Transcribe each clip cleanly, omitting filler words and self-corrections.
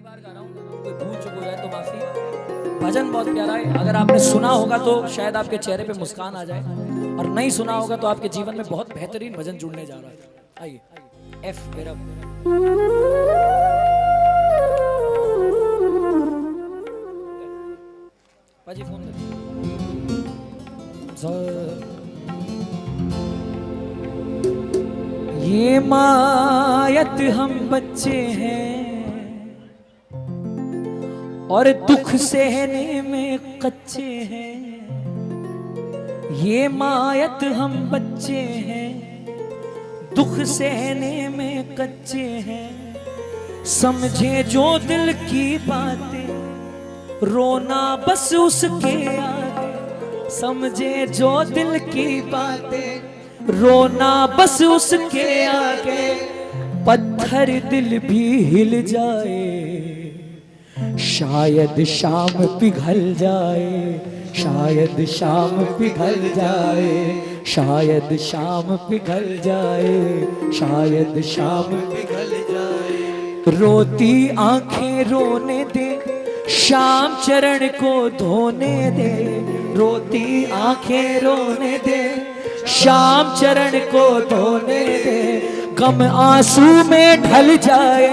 बार गा रहा हूँ, कोई भूल चूक हो जाए तो माफी। भजन बहुत प्यारा है, अगर आपने सुना होगा तो शायद आपके चेहरे पे मुस्कान आ जाए, और नहीं सुना होगा तो आपके जीवन में बहुत बेहतरीन भजन जुड़ने जा रहा है। आइए, एफ मेरा पाजी फोन ये मायत हम बच्चे हैं और दुख सहने में कच्चे हैं। ये मायत हम बच्चे हैं, दुख सहने में कच्चे हैं। समझे जो दिल की बातें, रोना बस उसके आगे। समझे जो दिल की बातें, रोना बस उसके आगे। पत्थर दिल भी हिल जाए, शायद शाम पिघल जाए, शायद शाम पिघल जाए, शायद शाम पिघल जाए, शायद शाम पिघल जाए। रोती आंखें रोने दे, शाम चरण को धोने दे। रोती आंखें रोने दे, शाम चरण को धोने दे। गम आंसू में ढल जाए,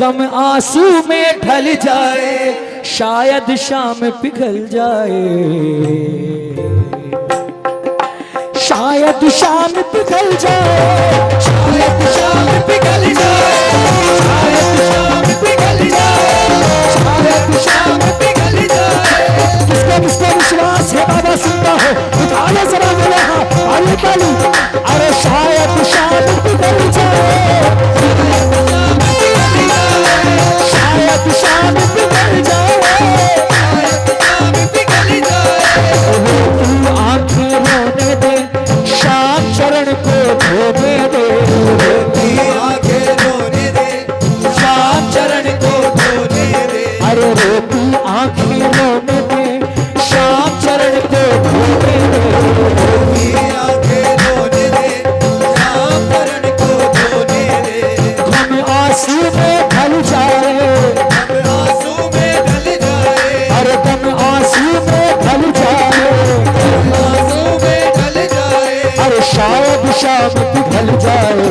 गम आंसू में ढल जाए, शायद शाम पिघल जाए, शायद शाम पिघल जाए, शायद शाम पिघल जाए, शायद शाम पिघल जाए, शायद शाम पिघल जाए। किसको विश्वास है बाबा सुनता हो, उठा ले जरा मेरे हाथ, आले ताली। अरे शायद शाम पिघल जाए, शायद शाम पिघल जाए, शायद शाम पिघल जाए। तू आंखें रोने दे, शाम चरण को धोने दे। तू आंखें रोने दे, शाम चरण को धोने दे। अरे रो तू आंखें रोने दे, शाम चरण को धोने दे। आंखें रोने दे, शाम चरण को धोने दे। गम आंसू में ढल जाए, गम आंसू में ढल जाए। अरे गम आंसू में ढल जाए, गम आंसू में ढल जाए। अरे शायद शाम पिघल जाए,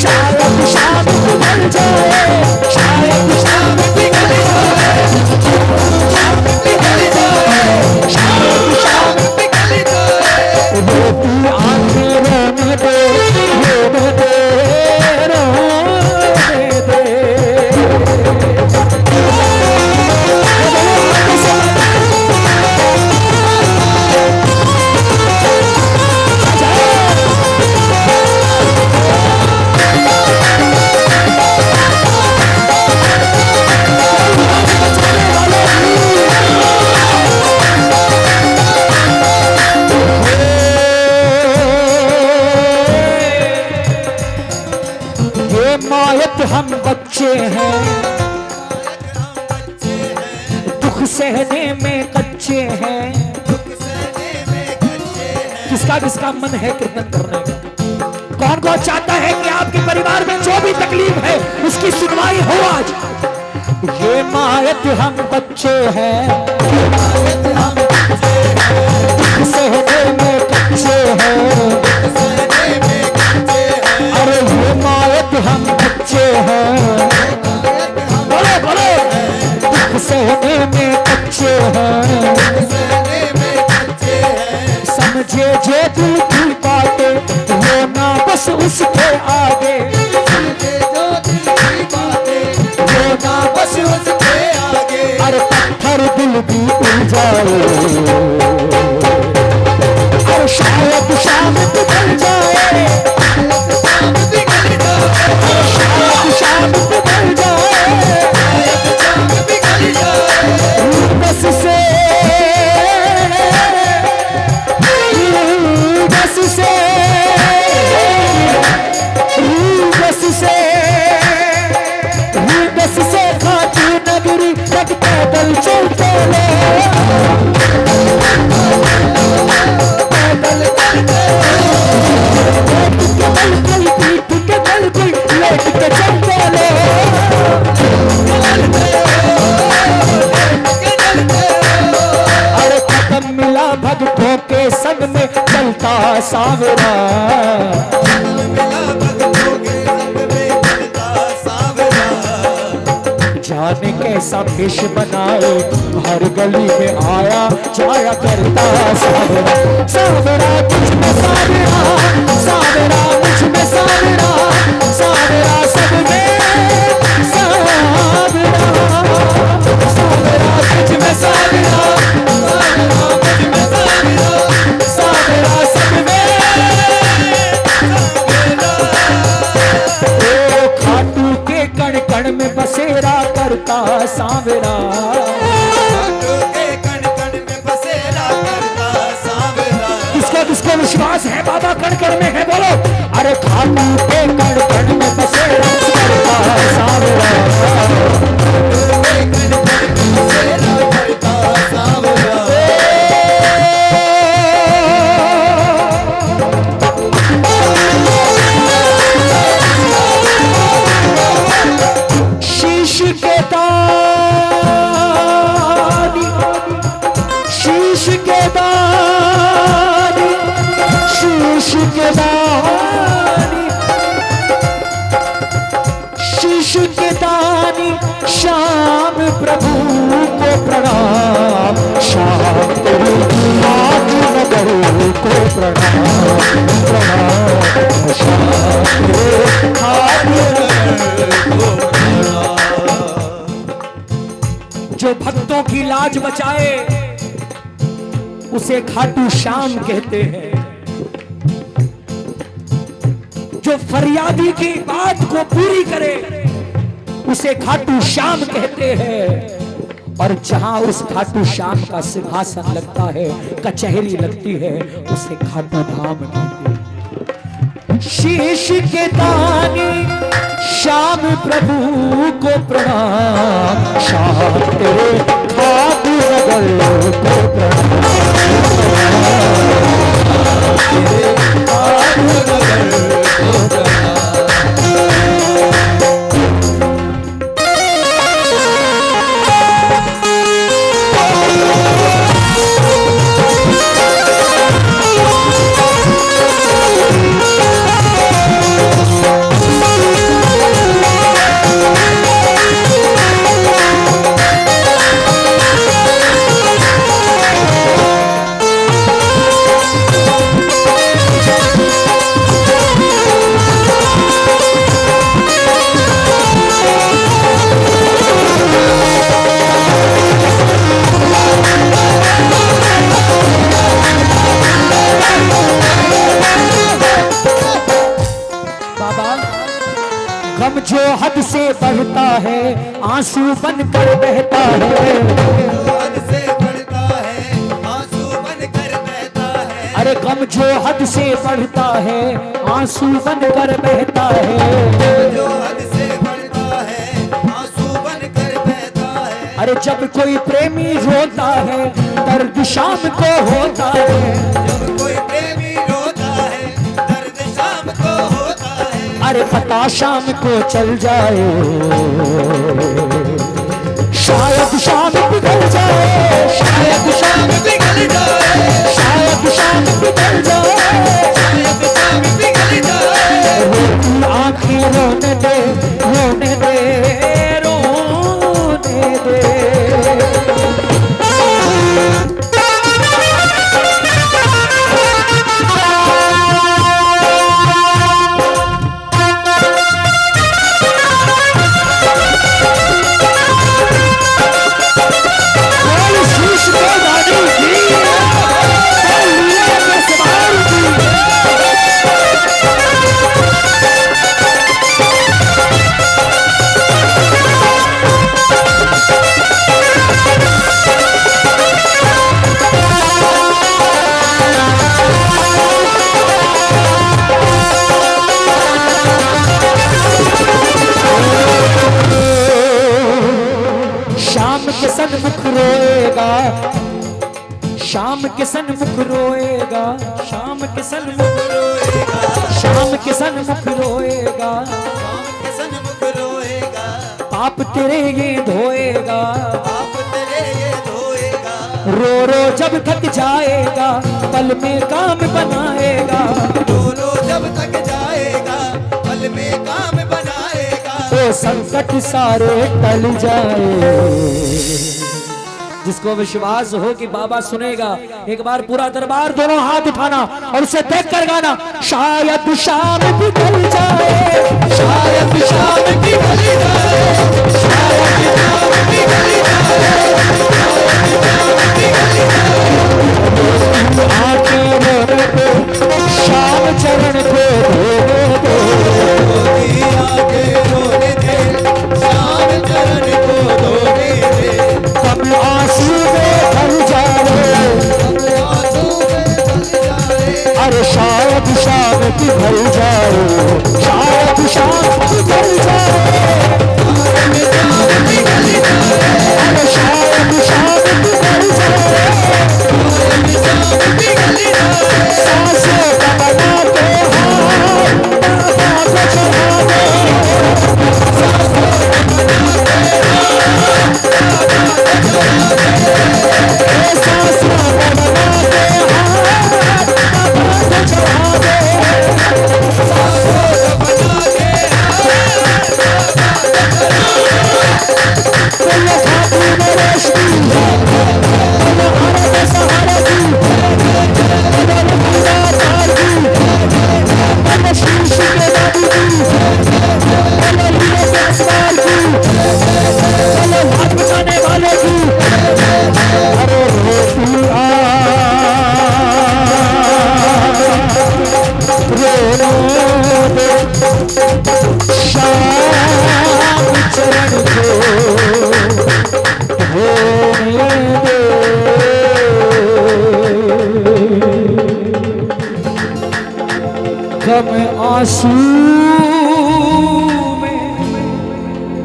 शायद शाम पिघल जाए, शायद शाम पिघल जाए, शाम पिघल जाए, शायद शाम पिघल जाए। रोती आंखें रोने दे, रोने दे, रोने दे। मायत हम बच्चे हैं, दुख सहने में कच्चे हैं। किसका किसका मन है कीर्तन करने का? कौन कौन चाहता है कि आपके परिवार में जो भी तकलीफ है उसकी सुनवाई हो आज? ये मायत हम बच्चे हैं, दुख सहने में कच्चे हैं। अरे ये मायत हम बच्चे हैं, बोलो बोलो, दुख सहने में कच्चे हैं। समझे जो दिल की बातें, रोना बस उसके आगे। रोना बस उसके आगे। अरे पत्थर दिल भी उड़ जाए, अरे शायद शाम पिघल जाए, शायद शाम पिघल जाए, शायद शाम पिघल जाए। बस से, बस से, सावरा। जाने कैसा भेष बनाए हर गली में आया जाया करता सावरा। सावरा तुझ में सावरा, सावरा मुझ में सावरा, सावरा सब में सावरा, सावरा तुझ में सावरा, सावरा मुझ में सावरा, सावरा सब में सावरा। ओ खाटू के कण कण में बसेरा करता सावरा। किसको विश्वास है बाबा कण कण में है बोलो। अरे खाटू के कण कण में बसेरा करता सावरा। शीश के दानी, शीश के दानी, शीश के दानी, शीश के दानी श्याम प्रभु को प्रणाम। श्याम तेरे हाथ नगर को प्रणाम, प्रणाम श्याम तेरे हाथ नगर को प्रणाम। जो भक्तों की लाज बचाए उसे खाटू श्याम कहते हैं। जो फरियादी की बात को पूरी करे उसे खाटू श्याम कहते हैं। और जहां उस खाटू श्याम का सिंहासन लगता है, कचहरी लगती है, उसे खाटू धाम कहते हैं। शीश के दानी श्याम प्रभु को प्रणाम। श्याम तेरे खाटू नगर को प्रणाम, तेरे खाटू नगर को प्रणाम। गम जो हद से बढ़ता है आंसू बनकर बहता है। हद से बढ़ता है आंसू बनकर बहता है। अरे गम जो हद से बढ़ता है आंसू बनकर बहता है। जो हद से बढ़ता है आंसू बनकर बहता है। अरे जब कोई प्रेमी रोता है दर्द शाम को होता है। जब कोई प्रेमी रोता है दर्द शाम को होता है। अरे पता शाम को चल जाए शायद शाम पिघल जाए, शायद शाम पिघल जाए, शायद शाम पिघल जाए, शायद शाम पिघल जाए। आंखें रोने दे, रोने दे, रोने दे। शाम के सन्मुख रोएगा, शाम के सन्मुख रोएगा, शाम के सन्मुख रोएगा, शाम के सन्मुख रोएगा। पाप तेरे ये धोएगा, पाप तेरे ये धोएगा। रो रो जब थक जाएगा पल में काम बनाएगा, रो रो जब थक जाएगा पल में काम बनाएगा, तो संकट सारे टल जाए। जिसको विश्वास हो कि बाबा सुनेगा, एक बार पूरा दरबार दोनों हाथ उठाना और उसे देख कर गाना, शायद शाम निकल जाए, शायद शाम निकल जाए, शायद शाम निकल जाए, आके रोने दो, शाम चरण को धोने दो, आके रोने दे, शाम चरण को धोने दे, कब आंसू में भर जाए, अरे शायद शाम पिघल जाए, शायद शाम पिघल जाए, अरे शायद शाम पिघल जाए, सांसों का बना के हाथ बाबा को चढ़ा दे, सांसों का बना के हाथ बाबा को चढ़ा दे, बोलो खातून रोशनी, बोलो आरज़ सहारा की, बोलो लुभाया तार की, बोलो शीश के दादी की, बोलो लीले के असवार की, बोलो हाथ बचाने वाले की, अरे रोती आ रोने दे, शाम चरण को धोने दे, गम आंसू में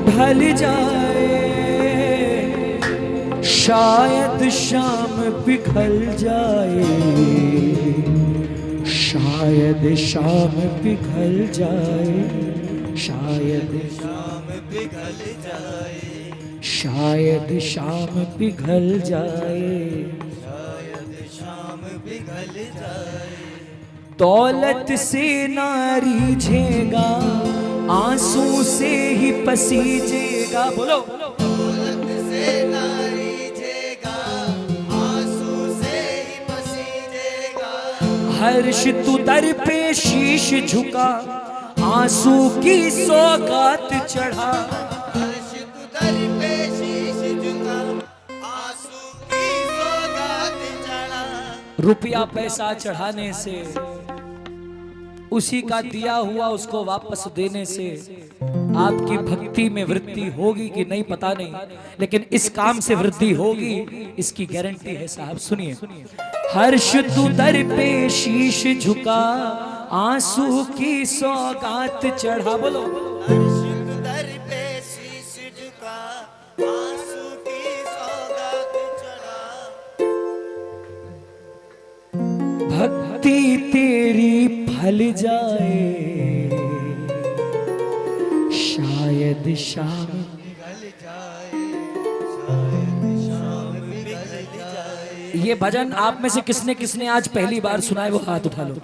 ढल जाए, शायद शाम पिघल जाए, शायद शाम पिघल जाए, शायद शाम पिघल जाए, शायद शाम पिघल जाए, शायद शाम पिघल जाए, दौलत से ना रीझेगा, आंसू से ही पसीजेगा, बोलो दौलत से ना रीझेगा, आंसू से ही पसीजेगा, हर्ष तू दर पे शीश झुका, आंसू की सौगात चढ़ा, अर्श तू दर पे शीश झुका, आंसू की सौगात चढ़ा, रुपया पैसा चढ़ाने से, उसी का दिया हुआ उसको वापस देने से आपकी भक्ति में वृद्धि होगी कि नहीं पता नहीं, लेकिन इस काम से वृद्धि होगी इसकी गारंटी है साहब। सुनिए, हर्ष तू दर पे शीश झुका, आंसू की सौगात चढ़ा, बोलो अर्श तू दर पे शीश झुका, आंसू की सौगात चढ़ा, भक्ति तेरी फल जाए, शायद शाम पिघल जाए, शायद शाम पिघल जाए। ये भजन आप में से किसने किसने आज पहली बार सुना है वो हाथ उठा लो।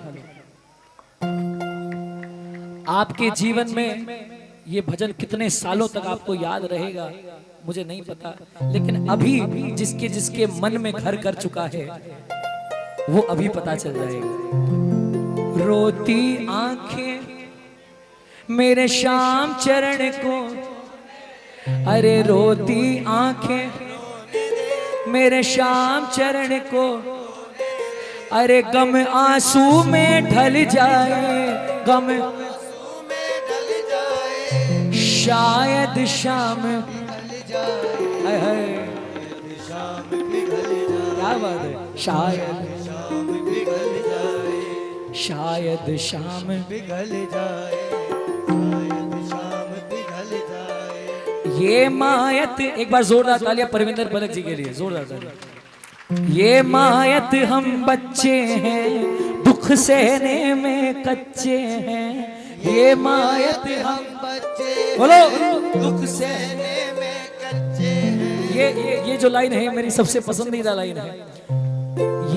आपके जीवन में ये भजन कितने सालों तक आपको याद रहेगा मुझे नहीं पता, लेकिन अभी जिसके जिसके मन में घर कर चुका है वो अभी पता चल जाएगा। रोती आंखें मेरे श्याम चरण को, अरे रोती आंखें मेरे श्याम चरण को, अरे गम आंसू में ढल जाए, गम शायद शाम हाय हाय क्या बात है, शायद शायद शाम पिघल जाए, शायद शाम पिघल जाए। ये मायत, एक बार जोरदार तालियां परविंदर पलक जी के लिए, जोरदार तालियां। ये मायत हम बच्चे हैं, दुख सहने में कच्चे हैं, ये मायत हम बच्चे बोलो दुख सहने में कच्चे हैं, ये जो लाइन है मेरी सबसे पसंदीदा लाइन है।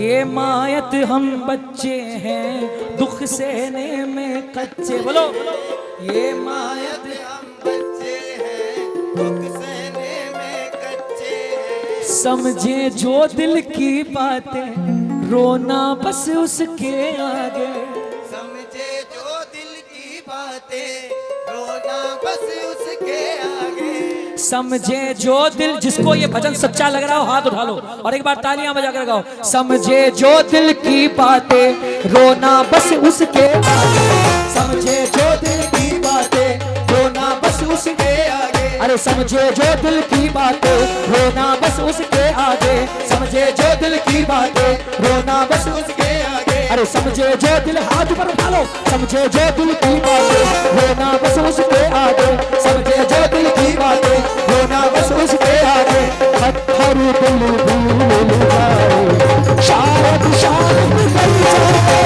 ये मायत हम बच्चे हैं दुख सहने में कच्चे, बोलो ये मायत हम बच्चे हैं दुख सहने में कच्चे हैं। समझे जो दिल की बातें रोना बस उसके आगे। समझे जो दिल की बातें रोना बस उसके आगे। समझे जो दिल, जिसको ये भजन सच्चा लग रहा हो हाथ उठा लो और एक बार तालियां बजा कर गाओ। समझे जो दिल की बातें रोना बस उसके आगे। समझे जो दिल की बातें रोना बस उसके आगे। अरे समझे जो दिल की बातें रोना बस उसके आगे। समझे जो दिल की बातें रोना बस उसके आगे। अरे समझे जो दिल, हाथ पर उठा लो। समझे जो दिल की बातें रोना बस उसके आगे। समझे जो दिल की बातें रोना बस उसके आगे। पत्थर दिल भूल जाए शायद शायद निकल जाए,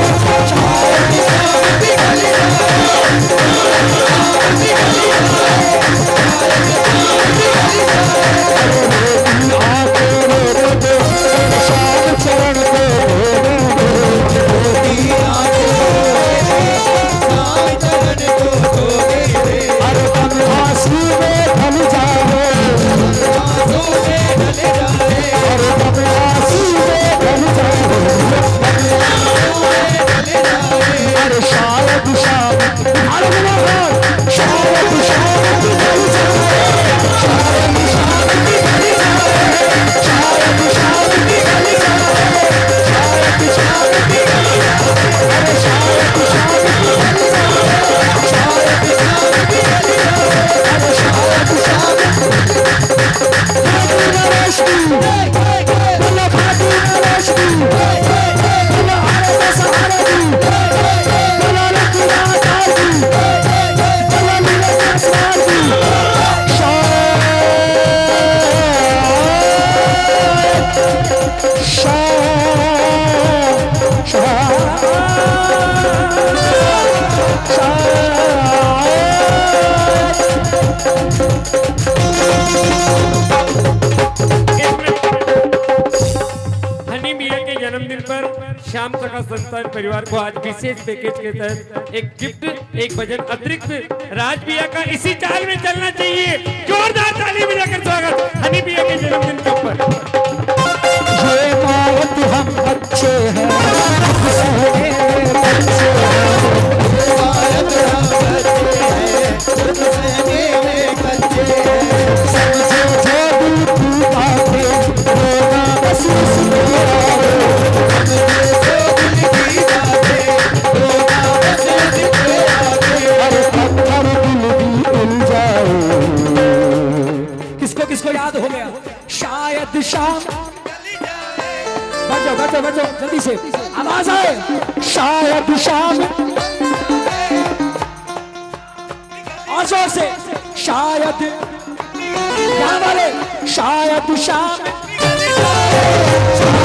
शायद शायद निकल चरण को अरे तुम आंसू में ढल जाओ, अरे तुम आंसू में ढल जाओ। अरे शायद शायद शायद शायद निकल जाए, शायद शायद निकल जाए, शायद शायद निकल जाए, शायद शायद निकल जाए। अरे शायद शायद निकल जाए, शायद शायद निकल जाए, अरे शायद शायद। फातिमा रोशनी बोलो, फातिमा रोशनी बोलो, आरज़ सहारदी बोलो, लकीरा ताज़ी बोलो, लीला साज़ी। हनी मियां के जन्मदिन पर श्याम सखा संस्थान परिवार को आज विशेष पैकेज के तहत एक गिफ्ट, एक भजन अतिरिक्त राज मियां का इसी चाल में चलना चाहिए। जोरदार ताली बजाकर स्वागत हनी मियां के जन्मदिन के ऊपर। ये मायत हम बच्चे हैं दुख सहने में कच्चे हैं। ये मायत हम बच्चे हैं दुख सहने में कच्चे हैं। समझे जो दिल की बातें रोना बस उसके आगे। समझे जो दिल की बातें रोना बस उसके आगे। अरे पत्थर दिल भी उल जाए। किसको किसको याद हो गया? शायद शाम, बैठ जाओ जल्दी से आवाज आए। शायद शाम, और जोर से शायद, यहाँ वाले शायद शाम। शायद शाम